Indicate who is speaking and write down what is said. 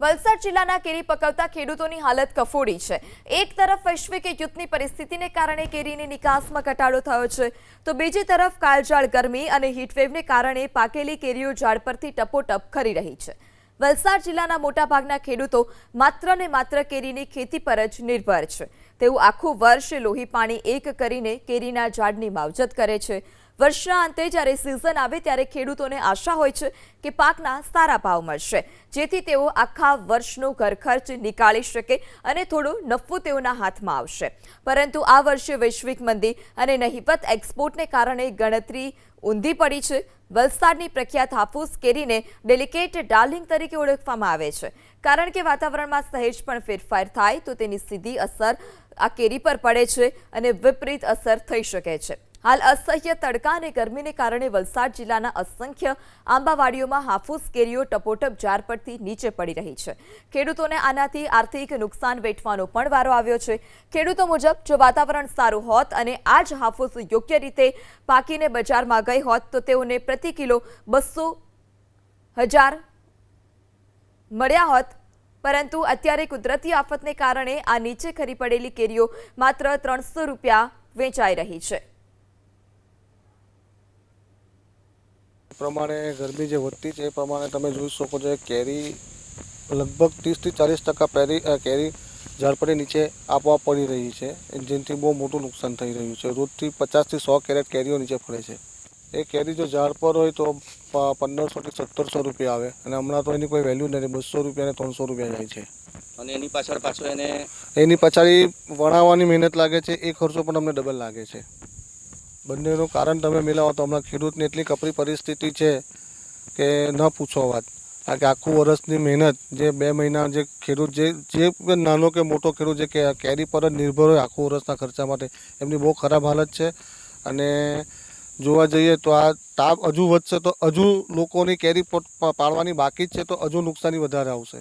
Speaker 1: વલસાડ જિલ્લાના કેરી પકવતા ખેડૂતોની હાલત કફોડી છે। એક તરફ વૈશ્વિક યુદ્ધની પરિસ્થિતિને કારણે કેરીની નિકાસમાં ઘટાડો થયો છે, તો બીજી તરફ કાળઝાળ ગરમી અને હીટવેવને કારણે પાકેલી કેરીઓ ઝાડ પરથી ટપોટપ ખરી રહી છે। વલસાડ જિલ્લાના મોટાભાગના ખેડૂતો માત્ર ને માત્ર કેરીની ખેતી પર જ નિર્ભર છે। તેઓ આખું વર્ષ લોહી પાણી એક કરીને કેરીના ઝાડની માવજત કરે છે। વર્ષના અંતે જ્યારે સિઝન આવે ત્યારે ખેડૂતોને આશા હોય છે કે પાકના સારા ભાવ મળશે, જેથી તેઓ આખા વર્ષનો ઘર ખર્ચ નીકાળી શકે અને થોડો નફો તેઓના હાથમાં આવશે। પરંતુ આ વર્ષે વૈશ્વિક મંદી અને નહિવત એક્સપોર્ટને કારણે ગણતરી ઊંધી પડી છે। વલસાડની પ્રખ્યાત હાફૂસ કેરીને ડેલિકેટ ડાર્લિંગ તરીકે ઓળખવામાં આવે છે, કારણ કે વાતાવરણમાં સહેજ પણ ફેરફાર થાય તો તેની સીધી અસર આ કેરી પર પડે છે અને વિપરીત અસર થઈ શકે છે। હાલ અસહ્ય તડકા અને ગરમીને કારણે વલસાડ જિલ્લાના અસંખ્ય આંબાવાડીઓમાં હાફૂસ કેરીઓ ટપોટપ ઝાડ પરથી નીચે પડી રહી છે। ખેડૂતોને આનાથી આર્થિક નુકસાન વેઠવાનો પણ વારો આવ્યો છે। ખેડૂતો મુજબ જો વાતાવરણ સારું હોત અને આ જ હાફૂસ યોગ્ય રીતે પાકીને બજારમાં ગઈ હોત તો તેઓને પ્રતિ કિલો 200,000 મળ્યા હોત, પરંતુ અત્યારે કુદરતી આફતને કારણે આ નીચે ખરી પડેલી કેરીઓ માત્ર 300 રૂપિયા વેચાઈ રહી છે।
Speaker 2: પ્રમાણે ગરમી જે વધતી છે એ પ્રમાણે તમે જોઈ શકો છો કેરી લગભગ 30 થી 40% કેરી ઝાડ પર નીચે આપોઆપ પડી રહી છે, જેનાથી બહુ મોટું નુકસાન થઈ રહ્યું છે। રોજથી 50 થી 100 કેરેટ કેરીઓ નીચે પડે છે। એ કેરી જો ઝાડ પર હોય તો 1500 થી 1700 રૂપિયા આવે અને હમણાં તો એની કોઈ વેલ્યુ નથી, 200 રૂપિયા અને 300 રૂપિયા જાય છે।
Speaker 3: અને એની પાછળ પાછો
Speaker 2: એની પાછળ વણાવવાની મહેનત લાગે છે, એ ખર્ચો પણ અમને ડબલ લાગે છે। બંનેનું કારણ તમે મિલાવો તો હમણાં ખેડૂતની એટલી કપરી પરિસ્થિતિ છે કે ન પૂછો વાત। કારણ કે આખું વર્ષની મહેનત જે 2 મહિના જે ખેડૂત જે નાનો કે મોટો ખેડૂત જે કેરી પર જ નિર્ભર હોય આખું વર્ષના ખર્ચા માટે, એમની બહુ ખરાબ હાલત છે। અને જોવા જઈએ તો આ તાપ હજુ વધશે તો હજુ લોકોની કેરી પાડવાની બાકી જ છે, તો હજુ નુકસાની વધારે આવશે।